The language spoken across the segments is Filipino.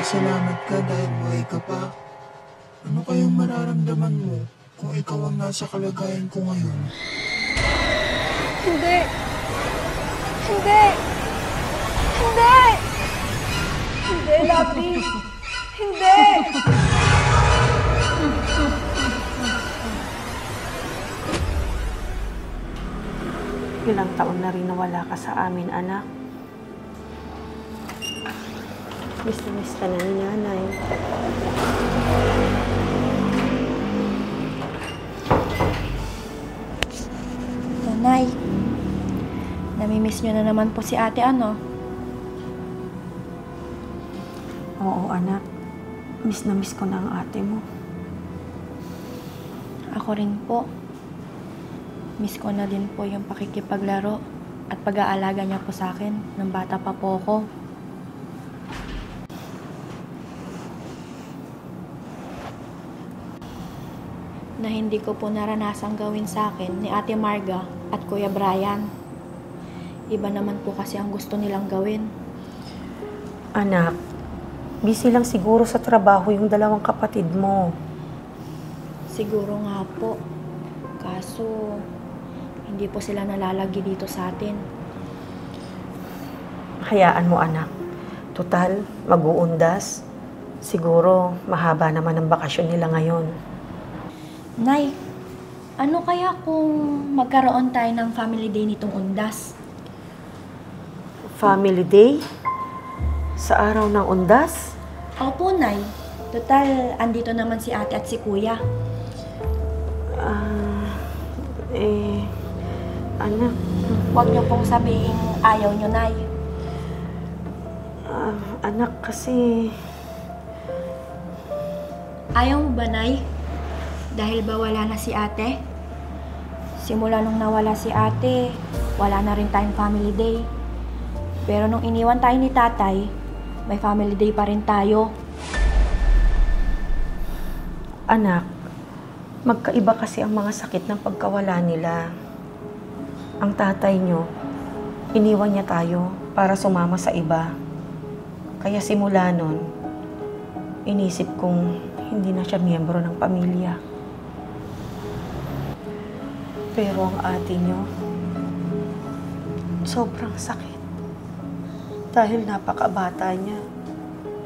Nagpapasalamat ka dahil buhay ka pa. Ano kayang mararamdaman mo kung ikaw ang nasa kalagayan ko ngayon? Hindi! Hindi! Hindi! Hindi, Lapi! Hindi! Ilang taon na rin nawala ka sa amin, anak. Miss na miss ka na ni nanay. Nanay, namimiss niyo na naman po si ate, ano? Oo, anak. Miss na miss ko na ang ate mo. Ako rin po. Miss ko na din po yung pakikipaglaro at pag-aalaga niya po sa akin nung bata pa po ako. Na hindi ko po naranasang gawin sa akin ni Ate Marga at Kuya Brian. Iba naman po kasi ang gusto nilang gawin. Anak, busy lang siguro sa trabaho yung dalawang kapatid mo. Siguro nga po. Kaso, hindi po sila nalalagi dito sa atin. Hayaan mo, anak. Total, mag-uundas. Siguro, mahaba naman ang bakasyon nila ngayon. Nay, ano kaya kung magkaroon tayo ng family day nitong undas? Family day? Sa araw ng undas? Opo, Nay. Total, andito naman si ate at si kuya. Anak. Huwag niyo pong sabihin ayaw niyo, Nay. Anak, kasi... Ayaw mo ba, Nay? Dahil ba wala na si ate? Simula nung nawala si ate, wala na rin tayong family day. Pero nung iniwan tayo ni tatay, may family day pa rin tayo. Anak, magkaiba kasi ang mga sakit ng pagkawala nila. Ang tatay nyo, iniwan niya tayo para sumama sa iba. Kaya simula nun, inisip kong hindi na siya miyembro ng pamilya. Pero ang ate nyo, sobrang sakit. Dahil napakabata niya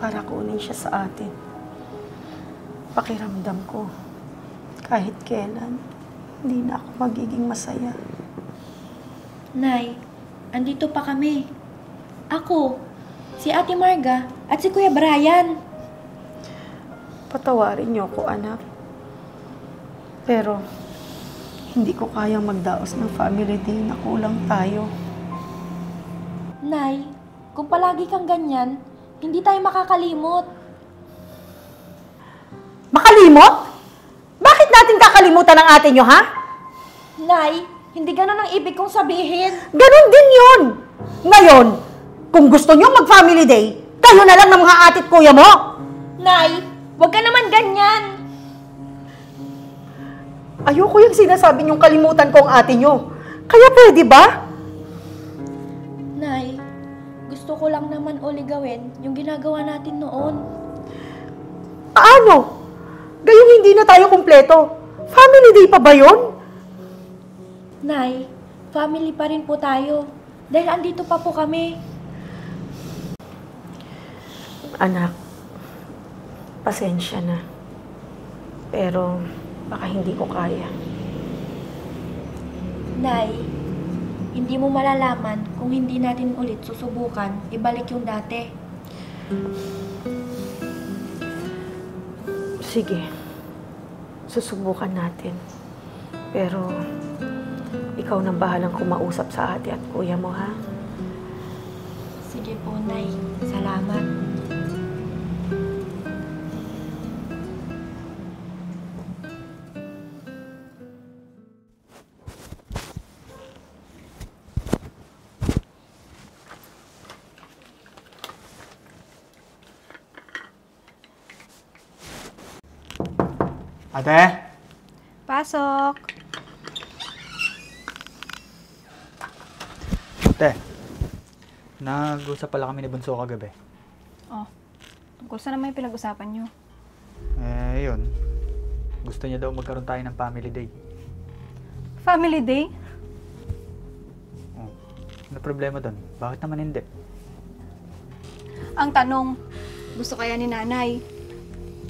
para kunin siya sa atin. Pakiramdam ko, kahit kailan, hindi na ako magiging masaya. Nay, andito pa kami. Ako, si Ate Marga, at si Kuya Brian. Patawarin niyo ko, anak. Pero, hindi ko kayang magdaos ng family day na kulang tayo. Nay, kung palagi kang ganyan, hindi tayo makakalimot. Makalimot? Bakit natin kakalimutan ang ate nyo, ha? Nay, hindi ganun ang ibig kong sabihin. Ganon din yun! Ngayon, kung gusto nyo mag-family day, kayo na lang ng mga ate at kuya mo! Nay, wag ka naman ganyan. Ayoko yung sinasabi nyong kalimutan ko ang ate nyo. Kaya pwede ba? Nay, gusto ko lang naman uli gawin yung ginagawa natin noon. Paano? Gayong hindi na tayo kumpleto. Family day pa ba yun? Nay, family pa rin po tayo. Dahil andito pa po kami. Anak, pasensya na. Pero baka hindi ko kaya. Nay, hindi mo malalaman kung hindi natin ulit susubukan ibalik yung dati. Sige, susubukan natin. Pero ikaw nang bahalang kumausap sa ate at kuya mo, ha? Sige po, Nay. Salamat. Ate? Pasok. Ate, nag-usap pala kami ni Bunso kagabi. Oh, Tungkol sa naman yung pinag-usapan nyo. Yun. Gusto niya daw magkaroon tayo ng family day. Family day? Oh. Ano problema doon? Bakit naman hindi? Ang tanong, gusto kaya ni nanay?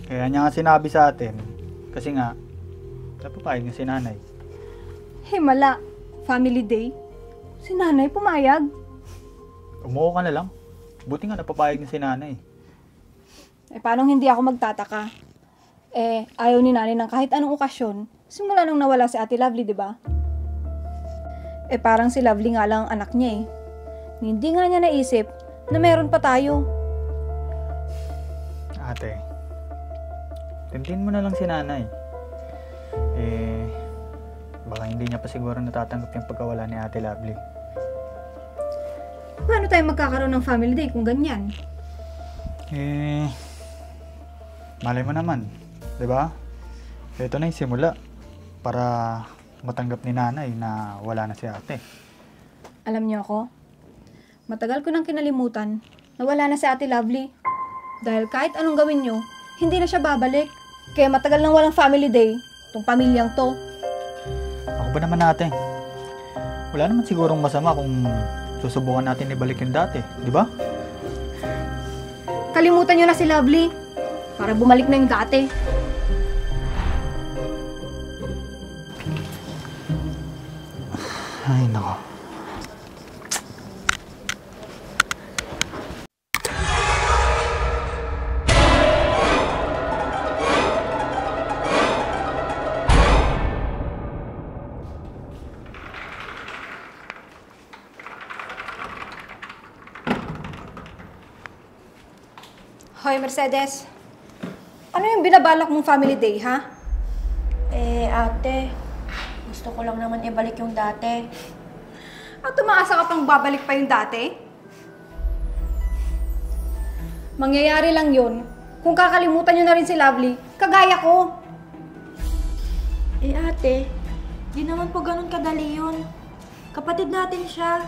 Kaya niya nga sinabi sa atin. Kasi nga, napapayag niya si nanay. Himala, family day? Si nanay pumayag? Umuo ka na lang. Buti nga napapayag niya si nanay. Paano hindi ako magtataka? Ayaw ni nanay ng kahit anong okasyon. Simula nung nawala si Ate Lovely, di ba? Parang si Lovely nga lang ang anak niya eh. Hindi nga niya naisip na meron pa tayo. Ate, tintin mo na lang si nanay. Baka hindi niya pa siguro natatanggap yung pagkawala ni Ate Lovely. Paano tayo magkakaroon ng family day kung ganyan? Malay mo naman, di ba? Ito na yung simula para matanggap ni nanay na wala na si ate. Alam niyo ako, matagal ko nang kinalimutan na wala na si Ate Lovely. Dahil kahit anong gawin niyo, hindi na siya babalik. Kaya matagal nang walang family day, tong pamilyang to. Ako ba naman ate? Wala naman sigurong masama kung susubukan natin ibalik yung dati, di ba? Kalimutan niyo na si Lovely para bumalik na yung dati. Ay, nako. Hoy, Mercedes. Ano yung binabalak mong family day, ha? Ate, gusto ko lang naman ibalik yung dati. At tumaasa ka pang babalik pa yung dati? Mangyayari lang yun kung kakalimutan nyo na rin si Lovely, kagaya ko. Ate, di naman po ganun kadali yun. Kapatid natin siya.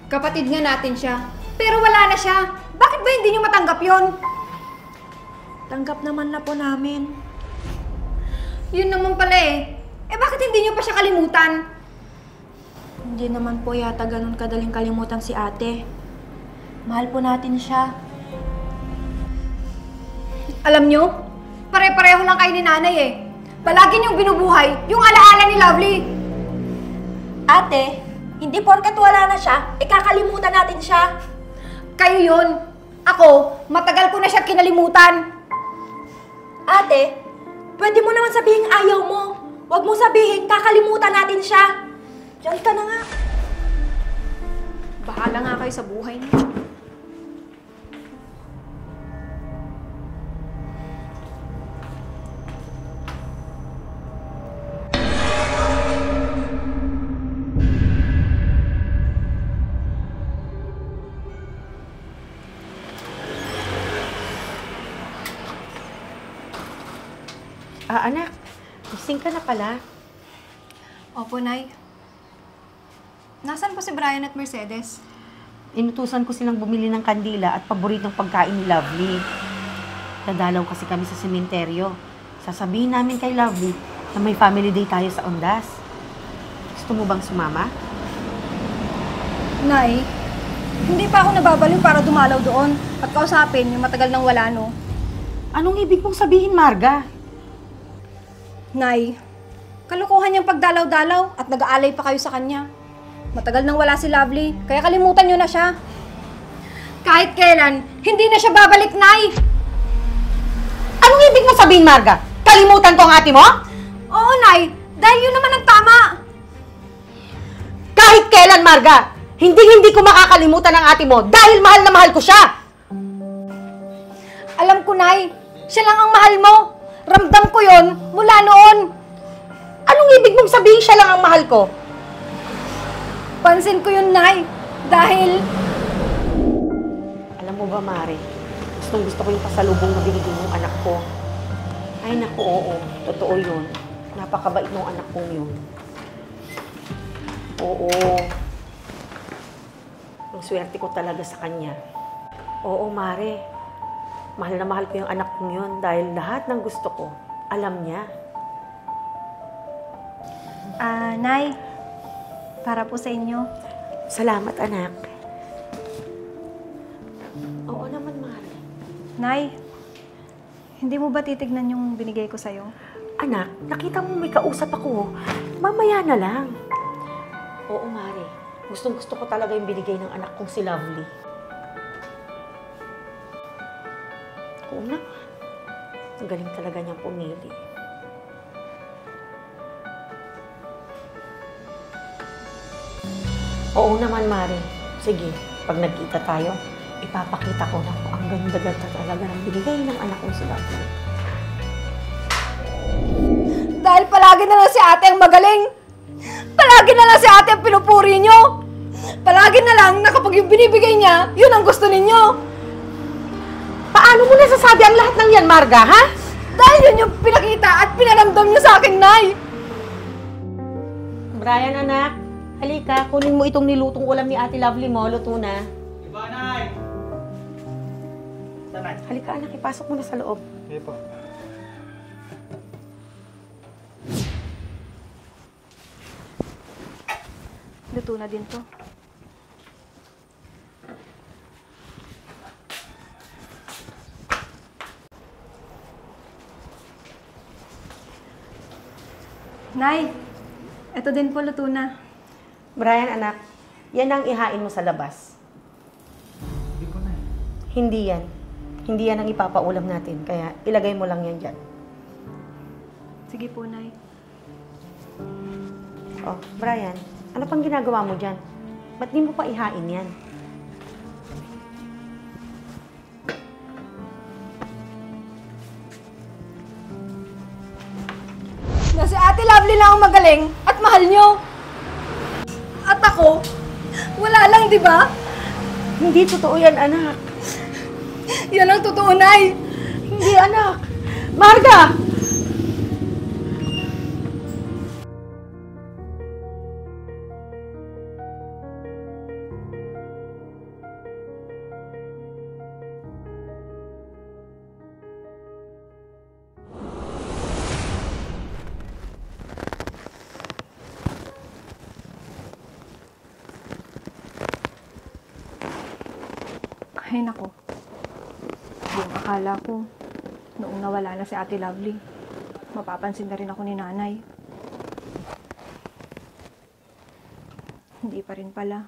Kapatid nga natin siya, pero wala na siya. Bakit ba hindi nyo matanggap yon? Tanggap naman na po namin. Yun naman pala eh. Bakit hindi nyo pa siya kalimutan? Hindi naman po yata ganun kadaling kalimutan si ate. Mahal po natin siya. Alam nyo, pare-pareho lang kayo ni nanay eh. Palagi niyong binubuhay yung alaala ni Lovely. Ate, hindi porket wala na siya, kakalimutan natin siya. Kayo yun. Ako, matagal ko na siya kinalimutan. Ate, pwede mo naman sabihin ayaw mo. Huwag mo sabihin kakalimutan natin siya. Diyan ka na nga. Bahala nga kayo sa buhay niyo. Anak, gising ka na pala. Opo, Nay. Nasaan po si Brian at Mercedes? Inutusan ko silang bumili ng kandila at paboritong pagkain ni Lovely. Dadalaw kasi kami sa sementeryo. Sasabihin namin kay Lovely na may family day tayo sa Ondas. Gusto mo bang sumama? Nay, hindi pa ako nababaliw para dumalaw doon at kausapin yung matagal nang wala, no? Anong ibig mong sabihin, Marga? Nay, kalukuhan niyang pagdalaw-dalaw at nag-aalay pa kayo sa kanya. Matagal nang wala si Lovely, kaya kalimutan niyo na siya. Kahit kailan, hindi na siya babalik, Nay! Anong ibig mong sabihin, Marga? Kalimutan ko ang ate mo? Oo, Nay! Dahil yun naman ang tama! Kahit kailan, Marga! Hindi ko makakalimutan ang ate mo dahil mahal na mahal ko siya! Alam ko, Nay, siya lang ang mahal mo. Ramdam ko yon mula noon. Anong ibig mong sabihin siya lang ang mahal ko? Pansin ko yun, Nay. Dahil... Alam mo ba, Mare? Gusto ko yung pasalubong na binigyan ng anak ko. Ay, naku, oo. Totoo yun. Napakabait ng anak kong yun. Oo. Ang swerte ko talaga sa kanya. Oo, Mare. Mahal na mahal ko yung anak kong yun dahil lahat ng gusto ko, alam niya. Nay, para po sa inyo. Salamat, anak. Oo naman, mahal. Nay, hindi mo ba titignan yung binigay ko sa'yo? Anak, nakita mo may kausap ako. Mamaya na lang. Oo, Mare. Gustong-gusto ko talaga yung binigay ng anak kong si Lovely. Oo naman. Ang galing talaga niyang pumili. Oo naman, Mare. Sige, pag nagkita tayo, ipapakita ko na kung ang ganda-ganda talaga ng binigay ng anak kong si Lovely. Dahil palagi na lang si ate ang magaling. Palagi na lang si ate ang pinupuri nyo. Palagi na lang na kapag yung binibigay niya, yun ang gusto ninyo. Paano mo nasasabi ang lahat ng yan, Marga, ha? Dahil yun yung pinakita at pinaramdam nyo sa akin, Nay. Brian, anak. Halika, kunin mo itong nilutong ulam ni Ate Lovely mo. Luto na. Iba, Nay! Sanay? Halika, anak. Ipasok mo na sa loob. Sige po. Luto na din to. Nay, eto din po luto na. Brian, anak. Yan ang ihain mo sa labas. Hindi ko na. Hindi yan. Hindi yan ang ipapaulam natin. Kaya ilagay mo lang yan dyan. Sige po, Nay. Oh, Brian. Ano pang ginagawa mo dyan? Ba't di mo pa ihain yan? Na si Ate Lovely lang ang magaling at mahal nyo. At ako, wala lang, di ba? Hindi totoo yan, anak. Yan ang totoo, Nay. Hindi, anak. Marga! Ay, nako. Yung akala ko, noong nawala na si Ate Lovely, mapapansin na rin ako ni Nanay. Hindi pa rin pala.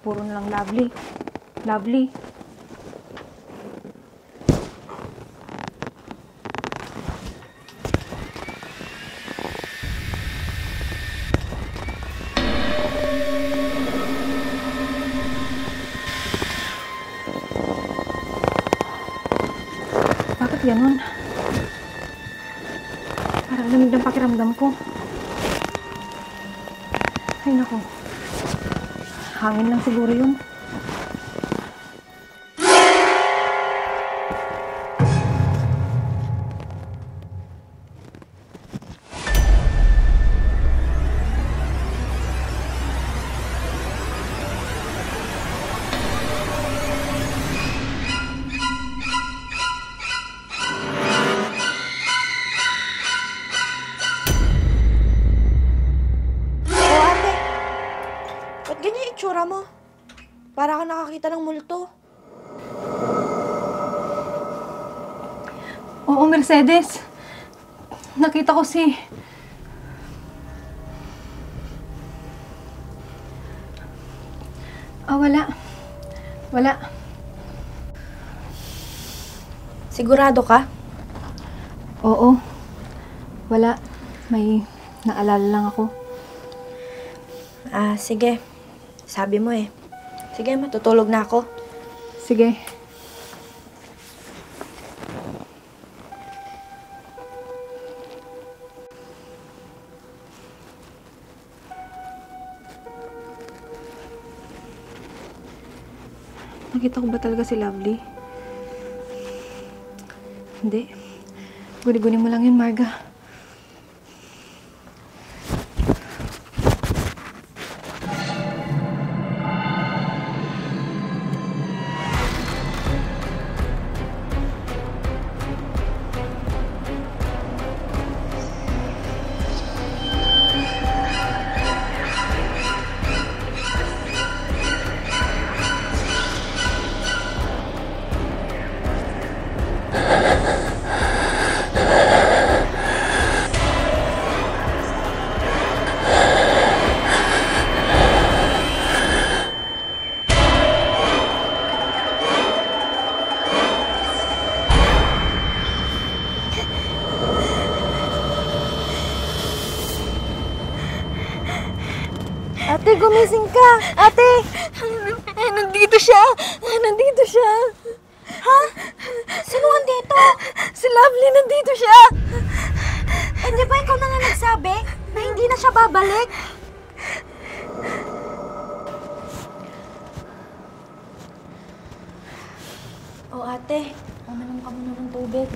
Puro na lang Lovely. Lovely. Bakit ganun? Parang lamig ng pakiramdam ko. Ay, naku. Hangin lang siguro yun. Ba't ganyan yung itsura mo? Para ka nakakita ng multo. Oo, Mercedes. Nakita ko si... wala. Wala. Sigurado ka? Oo. Wala. May naalala lang ako. Sige. Sabi mo eh. Sige, matutulog na ako. Sige. Nakita ko ba talaga si Lovely? Hindi. Guni-guni mo lang yun, Marga. gumising ka! Ate! Nandito siya! Nandito siya! Ha? Sino andito? Si Lovely, nandito siya! Eh, di ba ikaw na nga nagsabi na hindi na siya babalik? Oh, ate. Uminom ka muna ng tubig.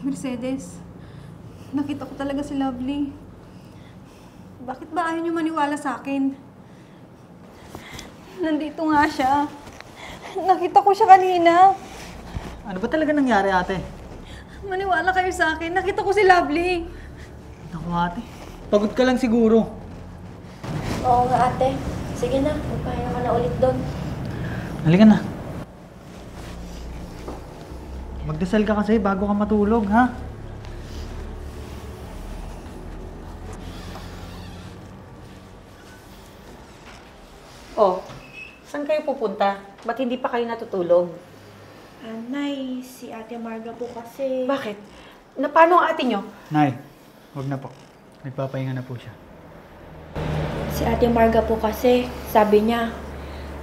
Mercedes, nakita ko talaga si Lovely. Bakit ba ayaw niyo maniwala sa akin? Nandito nga siya. Nakita ko siya kanina. Ano ba talaga nangyari, ate? Maniwala kayo sa akin. Nakita ko si Lovely. Naku, ate. Pagod ka lang siguro. Oo nga, ate. Sige na, magpahinga ka na ulit doon. Halika na. Magdasal ka kasi bago ka matulog, ha? Oh, saan kayo pupunta? Ba't hindi pa kayo natutulog? Nay, si Ate Marga po kasi... Bakit? Paano ang ate nyo? Nay, wag na po. Nagpapahinga na po siya. Si Ate Marga po kasi, sabi niya,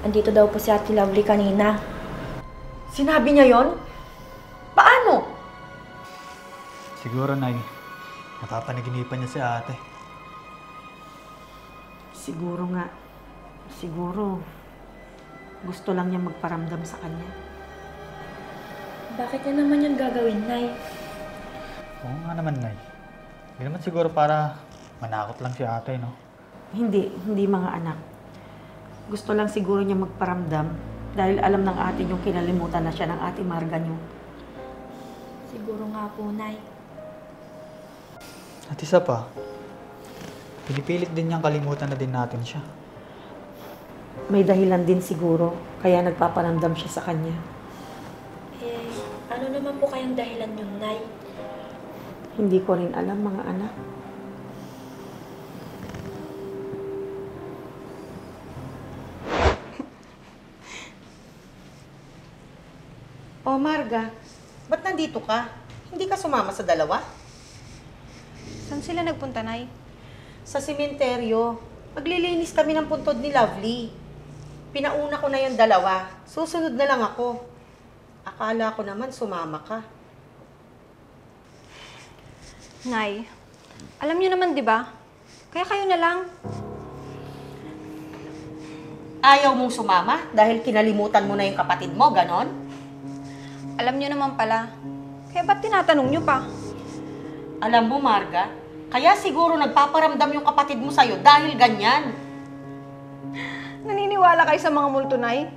andito daw po si Ate Lovely kanina. Sinabi niya yon? Paano? Siguro, Nay, napapanaginipan niya si ate. Siguro nga. Siguro. Gusto lang niya magparamdam sa kanya. Bakit niya naman yung gagawin, Nay? Oo nga naman, Nay. Hindi naman siguro para manakot lang si ate, no? Hindi mga anak. Gusto lang siguro niya magparamdam dahil alam ng ate niyong kinalimutan na siya ng ate Marga niyo. Siguro nga po, Nay. At isa pa, pinipilit din niyang kalimutan na din natin siya. May dahilan din siguro kaya nagpaparamdam siya sa kanya. Eh, ano naman po kayang dahilan yun, Nay? Hindi ko rin alam mga anak. Oh, Marga, ba't nandito ka? Hindi ka sumama sa dalawa? Saan sila nagpunta, Nay? Sa sementeryo. Maglilinis kami ng puntod ni Lovely. Pinauna ko na yung dalawa. Susunod na lang ako. Akala ko naman sumama ka. Nay, alam niyo naman, di ba? Kaya kayo na lang. Ayaw mong sumama dahil kinalimutan mo na yung kapatid mo, ganon? Alam niyo naman pala. Kaya ba't tinatanong niyo pa? Alam mo, Marga, kaya siguro nagpaparamdam yung kapatid mo sa'yo dahil ganyan. Naniniwala kayo sa mga multo, Nay?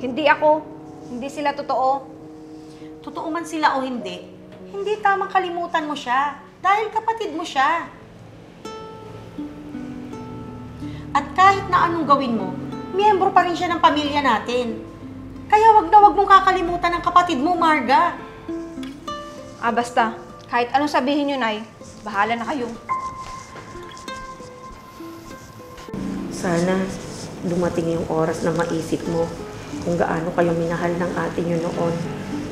Hindi ako. Hindi sila totoo. Totoo man sila o hindi, hindi tamang kalimutan mo siya dahil kapatid mo siya. At kahit na anong gawin mo, miyembro pa rin siya ng pamilya natin. Kaya wag na wag mong kakalimutan ng kapatid mo, Marga. Basta. Kahit anong sabihin niyo, Nay, bahala na kayo. Sana dumating yung oras na maisip mo kung gaano kayo minahal ng ate niyo noon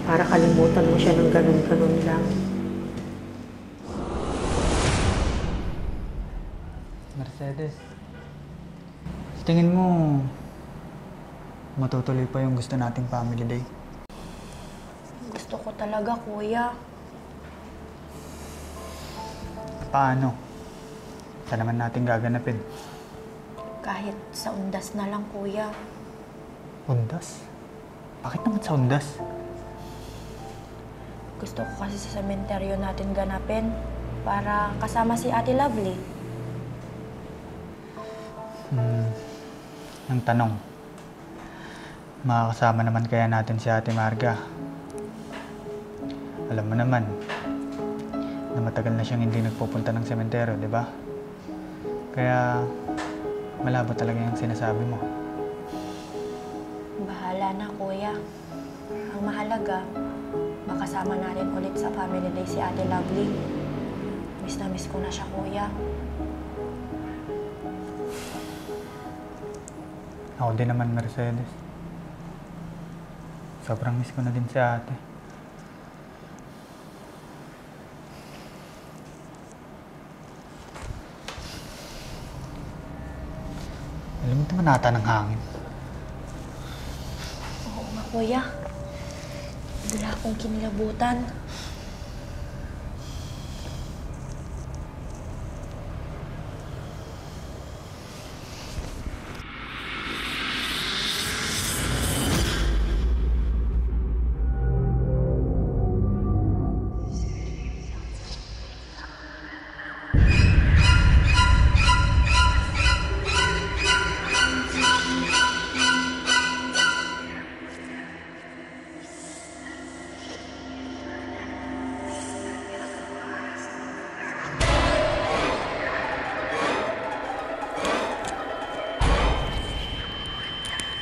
para kalimutan mo siya ng ganun-ganun lang. Mercedes, sa tingin mo, matutuloy pa yung gusto nating family day? Gusto ko talaga, Kuya. Paano? Saan naman natin gaganapin? Kahit sa undas na lang, Kuya. Undas? Bakit naman sa undas? Gusto ko kasi sa sementeryo natin ganapin para kasama si Ate Lovely. Ang tanong, makakasama naman kaya natin si Ate Marga? Alam mo naman, na matagal na siyang hindi nagpupunta ng sementeryo, di ba? Kaya, malabo talaga yung sinasabi mo. Bahala na, Kuya. Ang mahalaga, makasama natin ulit sa family day si Ate Lovely. Miss na miss ko na siya, Kuya. Ako din naman, Mercedes. Sobrang miss ko na din si ate. lamig naman ata ng hangin. Oo nga, kuya. Wala akong kinilabutan.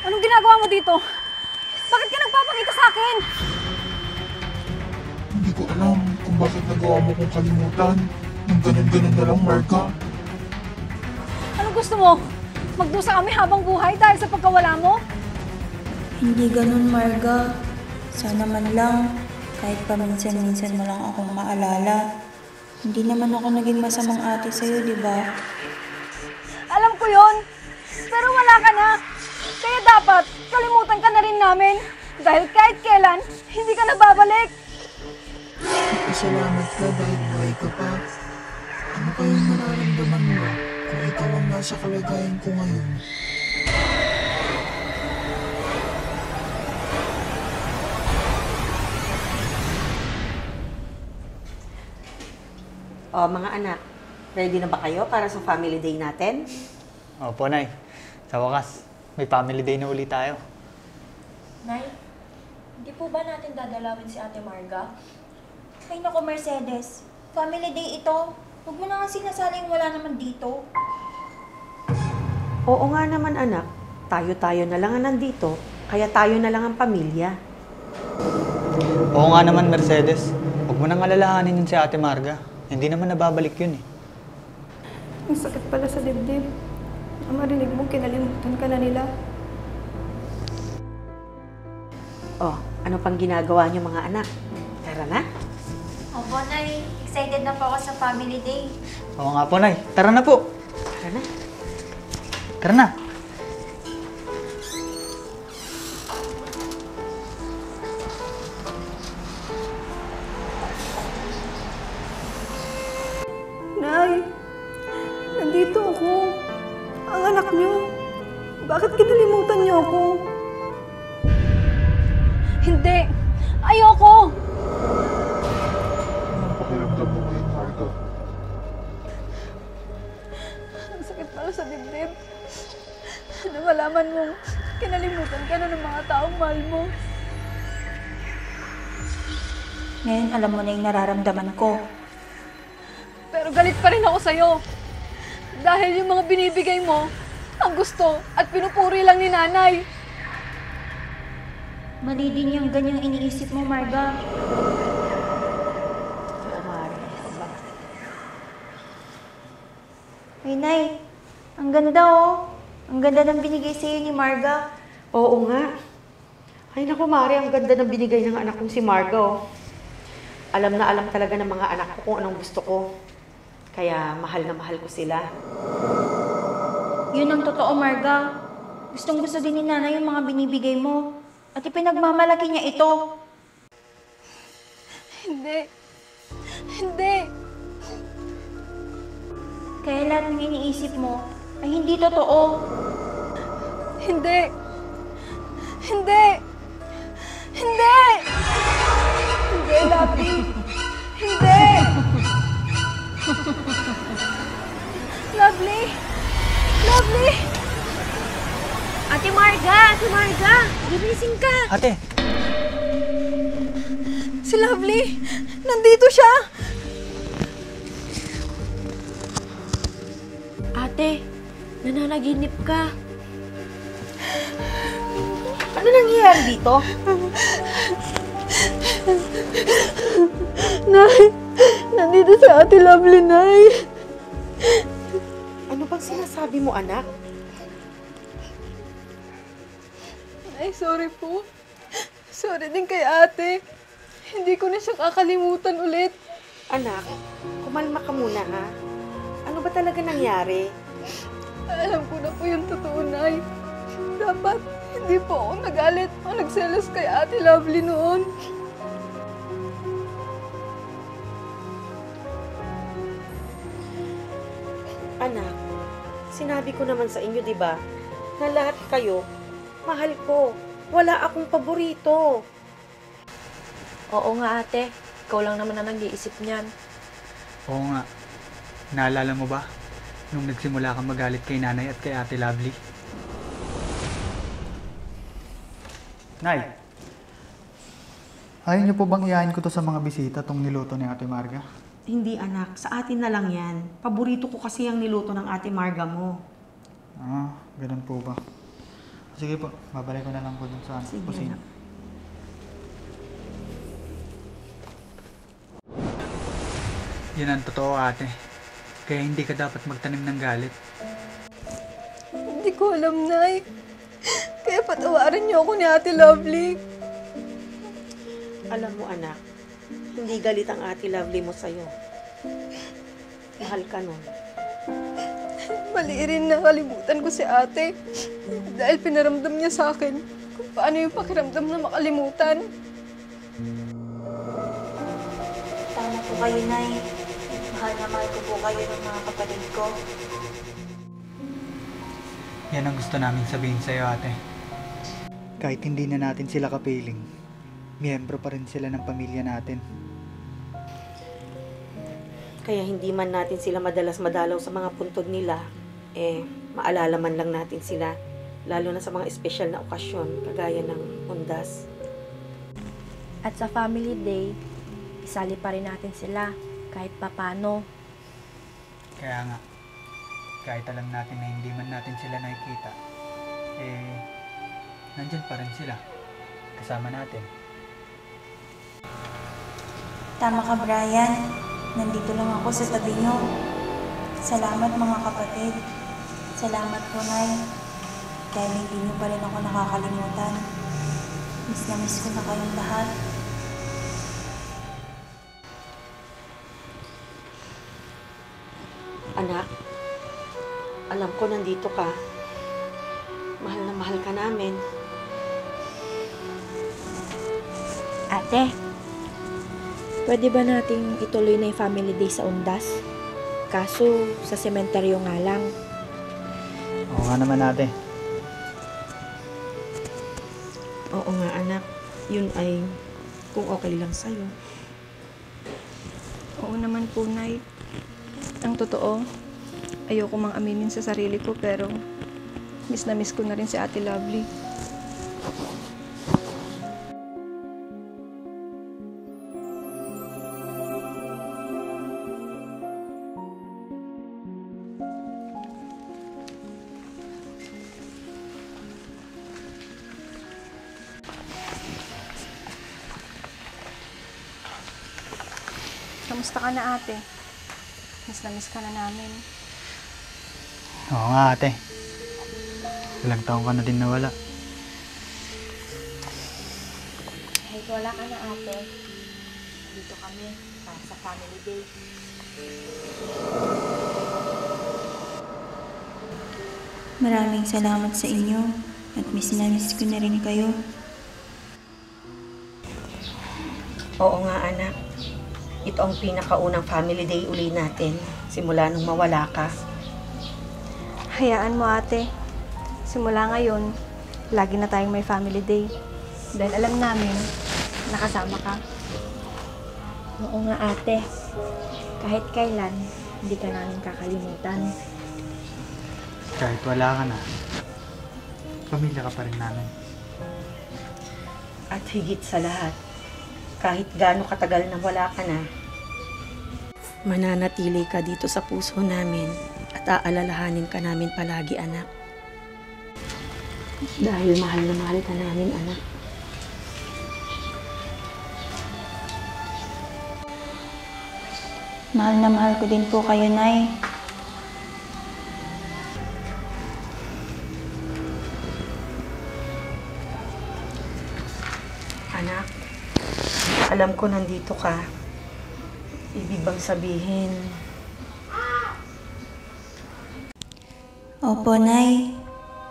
Anong ginagawa mo dito? Bakit ka nagpapakita sa akin? Hindi ko alam kung bakit nagawa mo kong kalimutan. Nang ganun-ganun na lang, Marga. Anong gusto mo? Magdusa kami habang buhay dahil sa pagkawala mo? Hindi ganun, Marga. Sana man lang, kahit paminsan-minsan mo lang akong maalala. Hindi naman ako naging masamang ate sa'yo, di ba? Alam ko yon. Pero wala ka na. Kaya dapat, kalimutan ka na rin namin. Dahil kahit kailan, hindi ka na babalik. Pasalamat ka dahil buhay ka pa. Ano kayong mararamdaman mo kung ikaw ang nasa kalagayan ko ngayon? O, mga anak, ready na ba kayo para sa family day natin? Opo, Nay. Sa wakas, may family day na ulit tayo. Nay, hindi po ba natin dadalawin si Ate Marga? Ay naku, Mercedes. Family day ito. Huwag mo na nga sinasaling wala naman dito. Oo nga naman, anak. Tayo-tayo na lang ang nandito, kaya tayo na lang ang pamilya. Oo nga naman, Mercedes. Huwag mo nang alalahanin yun si Ate Marga. Hindi naman nababalik yun eh. Ang sakit pala sa dibdib. Ang marinig mo, kinalimutan ka na nila. Oh, ano pang ginagawa niyo mga anak? Tara na. Opo, Nay. Excited na po ako sa family day. Oo nga po, Nay. Tara na po. Tara na. Tara na. Nay, nandito ako. Ang anak niyo. Bakit kinalimutan niyo ako? Hindi. Ayoko. Anong pakiramdam mo ngayon, Marga? Ang sakit pala sa dibdib. Ano malaman mo, kinalimutan ka na ng mga taong mahal mo. Ngayon alam mo na yung nararamdaman ko. Pero galit pa rin ako sa'yo. Dahil yung mga binibigay mo, ang gusto at pinupuri lang ni nanay. Mali din yung ganyang iniisip mo, Marga. Ay, Nay. Ang ganda, oh. Ang ganda ng binigay sa'yo ni Marga. Oo nga. Ay naku, Mari, ang ganda ng binigay ng anak kong si Marga, oh. Alam na alam talaga ng mga anak ko kung anong gusto ko. Kaya mahal na mahal ko sila. Yun ang totoo, Marga. Gustong-gusto din ni nanay yung mga binibigay mo. At ipinagmamalaki niya ito. Hindi. Hindi. Kaya lahat ng iniisip mo ay hindi totoo. Hindi. Hindi. Hindi. Hindi, Lovely. Hindi. Lovely. Lovely. Ate Marga! Ate Marga! Ginising ka! Ate, Si Lovely. Nandito siya. Ate, nananaginip ka. Ano nangyayari dito? Nay, nandito si Ate Lovely, Nay. Ano bang sinasabi mo, anak? Ay, sorry po. Sorry din kay ate. Hindi ko na siya kakalimutan ulit. Anak, kumalma ka muna, ha? Ano ba talaga nangyari? Alam ko na po yung totoo, Nay. Dapat hindi po ako nagalit o nagselos kay Ate Lovely noon. Anak, sinabi ko naman sa inyo, di ba, na lahat kayo, mahal ko. Wala akong paborito. Oo nga ate, ikaw lang naman ang nag-iisip niyan. Oo nga. Naalala mo ba? Nung nagsimula kang magalit kay nanay at kay ate Lovely? Nay, ayaw niyo po bang iyain ko to sa mga bisita tong niluto ni ate Marga? Hindi anak, sa atin na lang yan. Paborito ko kasi ang niluto ng ate Marga mo. Ah, ganun po ba? Sige po, babalik ko na lang po dun sa Sige, kusina. anak. Yan ang totoo ate. Kaya hindi ka dapat magtanim ng galit. Hindi ko alam, Nay. Kaya patawarin niyo ako ni Ate Lovely. Alam mo anak, hindi galit ang ate Lovely mo sa'yo. Mahal ka nun. Mali rin nakalimutan ko si ate. Dahil pinaramdam niya sa akin kung paano yung pakiramdam na makalimutan. Tama po kayo, Nay. Mahal na mahal ko po kayo ng mga kapatid ko. Yan ang gusto namin sabihin sa'yo ate. Kahit hindi na natin sila kapiling, miyembro pa rin sila ng pamilya natin. Kaya hindi man natin sila madalas madalaw sa mga puntod nila, maalala man lang natin sila, lalo na sa mga espesyal na okasyon, kagaya ng undas. At sa family day, isali pa rin natin sila kahit papano. Kaya nga, kahit alam natin na hindi man natin sila nakikita, nandyan pa rin sila, kasama natin. Tama ka, Brian. Nandito lang ako sa tabi niyo. Salamat mga kapatid. Salamat po, Nay. Dahil hindi niyo pa rin ako nakakalimutan. Miss na miss ko na kayong lahat. Anak, alam ko nandito ka. Mahal na mahal ka namin. Ate, pwede ba nating ituloy na yung family day sa Undas? Kaso, sa sementeryo nga lang. Oo nga naman ate. Oo nga anak, yun ay kung okay lang sa'yo. Oo naman po, Nay. Ang totoo, ayoko mang aminin sa sarili ko pero miss na miss ko na rin si Ate Lovely. Kamusta ka na, ate? Miss na miss ka na namin. Oo nga ate. Ilang taon ka na din nawala. Kahit wala ka na ate, dito kami para sa family day. Maraming salamat sa inyo. At miss na miss ko na rin kayo. Oo nga anak, ito ang pinakaunang family day uli natin, simula nung mawala ka. Hayaan mo, ate. Simula ngayon, lagi na tayong may family day. Dahil alam namin, nakasama ka. Oo nga ate, kahit kailan, hindi ka namin kakalimutan. Kahit wala ka na, pamilya ka pa rin namin. At higit sa lahat, kahit gaano katagal na wala ka na, mananatili ka dito sa puso namin at aalalahanin ka namin palagi, anak. Dahil mahal na mahal ka namin, anak. Mahal na mahal ko din po kayo, Nay. Anak, alam ko nandito ka. Ibig bang sabihin, Opo, Nay.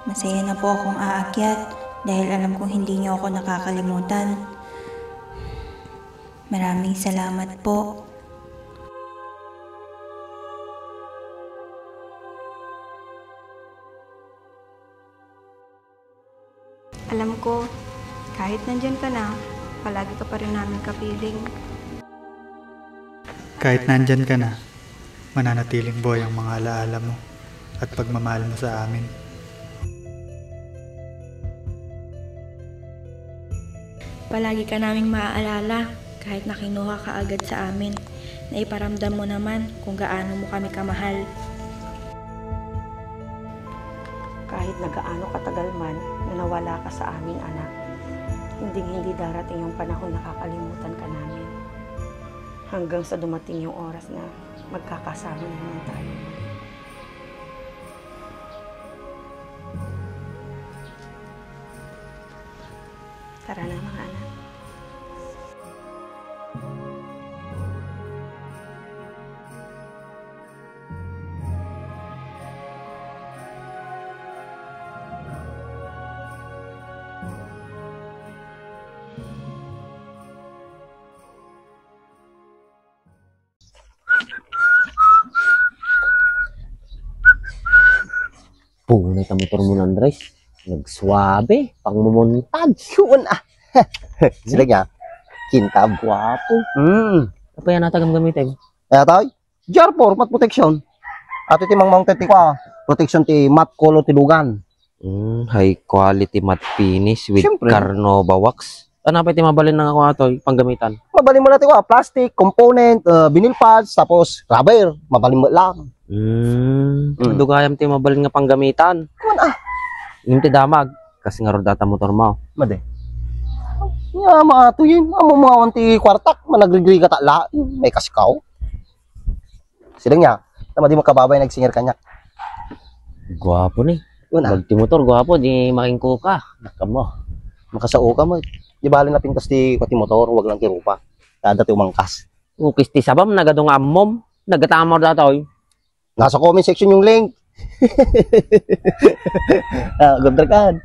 Masaya na po akong aakyat dahil alam kong hindi niyo ako nakakalimutan. Maraming salamat po. Alam ko, kahit nandyan ka na, palagi ka pa rin namin kapiling. Kahit nandyan ka na, mananatiling buhay ang mga alaala mo at pagmamahal mo sa amin. Palagi ka naming maaalala kahit nakinuha ka agad sa amin na iparamdam mo naman kung gaano mo kami kamahal. Kahit nagaano katagal man na nawala ka sa aming anak, hindi darating yung panahon na kakalimutan ka namin. Hanggang sa dumating yung oras na magkakasama naman tayo. Tara na mga anak. Punay ka motor mo ng Andres. Nagsuwabe, pang mumuntag. Yun ah. Sila niya, kintab. Guwapo. Apa yan natagam gamitin? Kaya tayo, jar mat protection. At iti mang mounted ti kwa, protection ti mat kolo ti lugan. High quality matte finish with Siyempre. Carnauba wax. Ano pa iti mabalin ng ako atoy, panggamitan? Mabalin mo natin kwa, plastic, component, vinyl pads, tapos rubber, mabalin mo lang. Dugayam ti mabalin nga panggamitan. Kuman ah, Yung ti damag, kasi nga rodata motor mo. made. Ya, mga tuyin, amo mga wanti kwartak, managrigri ka la, may kasikaw. Sila niya, na di makababay nagsingir kanya. Gwapo ni. Yun ah, Magti motor, gwapo, di makingko ka. Nakamo. makasao ka mo. Di bali na pintas ti kwati motor, wag lang ti rupa. Kada ti umangkas. Ukis ti sabam, nagadong ammom. Nagatamor datoy. Nasa comment section yung link. Good kan.